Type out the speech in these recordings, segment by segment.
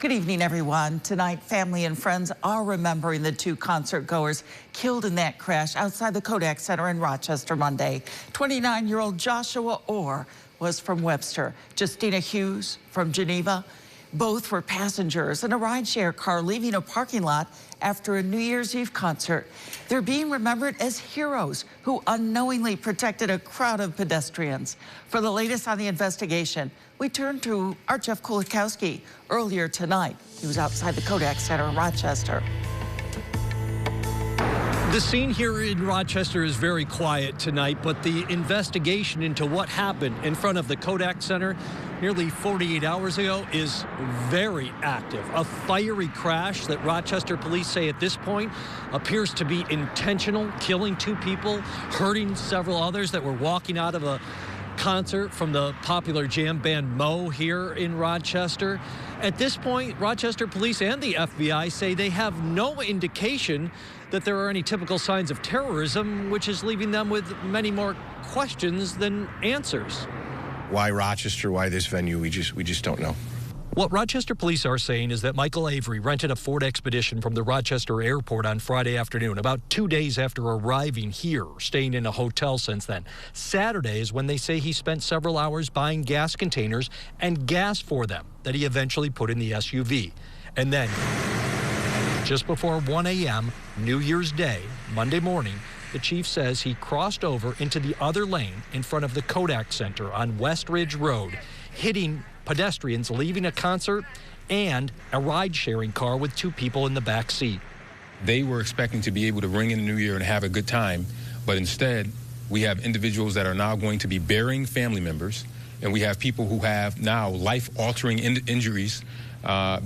Good evening, everyone. Tonight, family and friends are remembering the two concert goers killed in that crash outside the Kodak Center in Rochester Monday. 29-year-old Joshua Orr was from Webster, Justina Hughes from Geneva. Both were passengers in a rideshare car leaving a parking lot after a New Year's Eve concert. They're being remembered as heroes who unknowingly protected a crowd of pedestrians. For the latest on the investigation, we turn to our Jeff Kulikowski. Earlier tonight, he was outside the Kodak Center in Rochester. The scene here in Rochester is very quiet tonight, but the investigation into what happened in front of the Kodak Center nearly 48 hours ago is very active. A fiery crash that Rochester police say at this point appears to be intentional, killing two people, hurting several others that were walking out of a concert from the popular jam band Mo here in Rochester. At this point, Rochester police and the FBI say they have no indication that there are any typical signs of terrorism, which is leaving them with many more questions than answers. Why Rochester? Why this venue? We just don't know. What Rochester police are saying is that Michael Avery rented a Ford Expedition from the Rochester airport on Friday afternoon, about 2 days after arriving here, staying in a hotel since then. Saturday is when they say he spent several hours buying gas containers and gas for them that he eventually put in the SUV. And then, just before 1 a.m., New Year's Day, Monday morning, the chief says he crossed over into the other lane in front of the Kodak Center on West Ridge Road, hitting pedestrians leaving a concert and a ride-sharing car with two people in the back seat. They were expecting to be able to ring in the new year and have a good time, but instead we have individuals that are now going to be burying family members, and we have people who have now life-altering injuries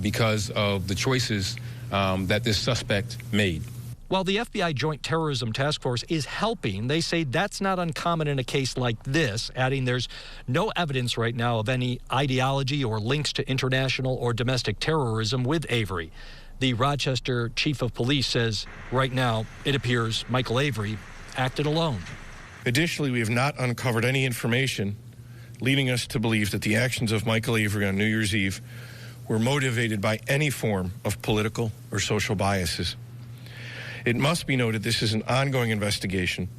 because of the choices that this suspect made. While the FBI Joint Terrorism Task Force is helping, they say that's not uncommon in a case like this, adding there's no evidence right now of any ideology or links to international or domestic terrorism with Avery. The Rochester Chief of Police says right now it appears Michael Avery acted alone. Additionally, we have not uncovered any information leading us to believe that the actions of Michael Avery on New Year's Eve were motivated by any form of political or social biases. It must be noted this is an ongoing investigation,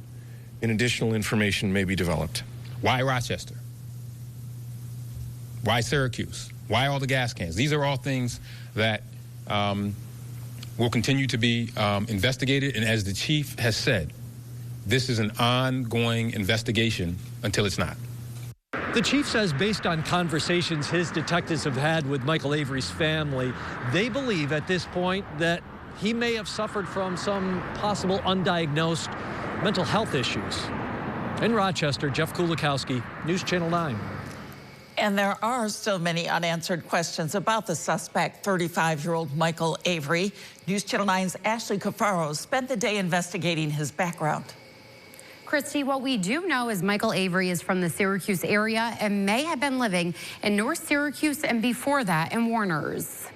and additional information may be developed. Why Rochester? Why Syracuse? Why all the gas cans? These are all things that will continue to be investigated, and as the chief has said, this is an ongoing investigation until it's not. The chief says based on conversations his detectives have had with Michael Avery's family, they believe at this point that he may have suffered from some possible undiagnosed mental health issues. In Rochester, Jeff Kulikowski, News Channel 9. And there are still many unanswered questions about the suspect, 35-year-old Michael Avery. News Channel 9's Ashley Cafaro spent the day investigating his background. Christy, what we do know is Michael Avery is from the Syracuse area and may have been living in North Syracuse and before that in Warners.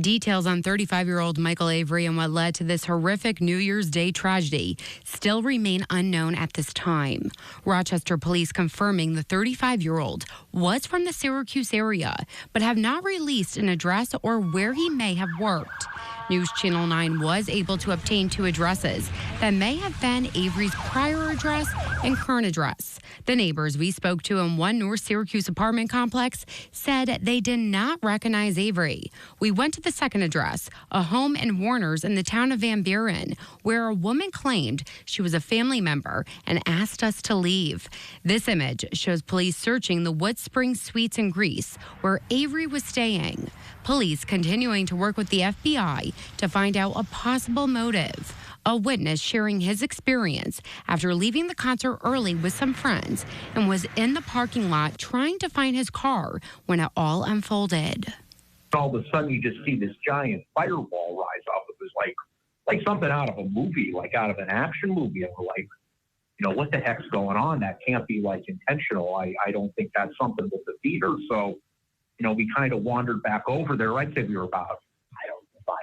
Details on 35-year-old Michael Avery and what led to this horrific New Year's Day tragedy still remain unknown at this time. Rochester police confirming the 35-year-old was from the Syracuse area, but have not released an address or where he may have worked. News Channel 9 was able to obtain two addresses that may have been Avery's prior address and current address. The neighbors we spoke to in one North Syracuse apartment complex said they did not recognize Avery. We went to the second address, a home in Warners in the town of Van Buren, where a woman claimed she was a family member and asked us to leave. This image shows police searching the Wood Springs Suites in Greece, where Avery was staying. Police continuing to work with the FBI to find out a possible motive. A witness sharing his experience after leaving the concert early with some friends and was in the parking lot trying to find his car when it all unfolded. All of a sudden, you just see this giant fireball rise up. It was like something out of a movie, like out of an action movie. And we're like, what the heck's going on? That can't be intentional. I don't think that's something with the theater. So, we kind of wandered back over there. I'd say we were about, 500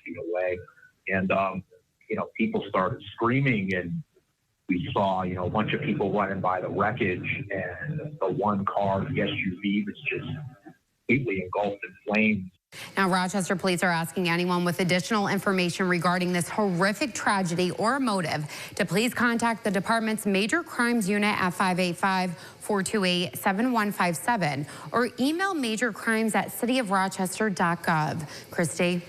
feet away. And, people started screaming, and we saw, a bunch of people running by the wreckage, and the one car, the SUV, was just completely engulfed in flames. Now, Rochester police are asking anyone with additional information regarding this horrific tragedy or motive to please contact the department's Major Crimes Unit at 585-428-7157 or email majorcrimes@cityofrochester.gov. Christy.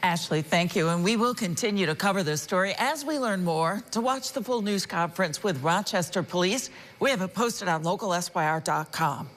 Ashley, thank you. And we will continue to cover this story as we learn more. To watch the full news conference with Rochester Police, we have it posted on localsyr.com.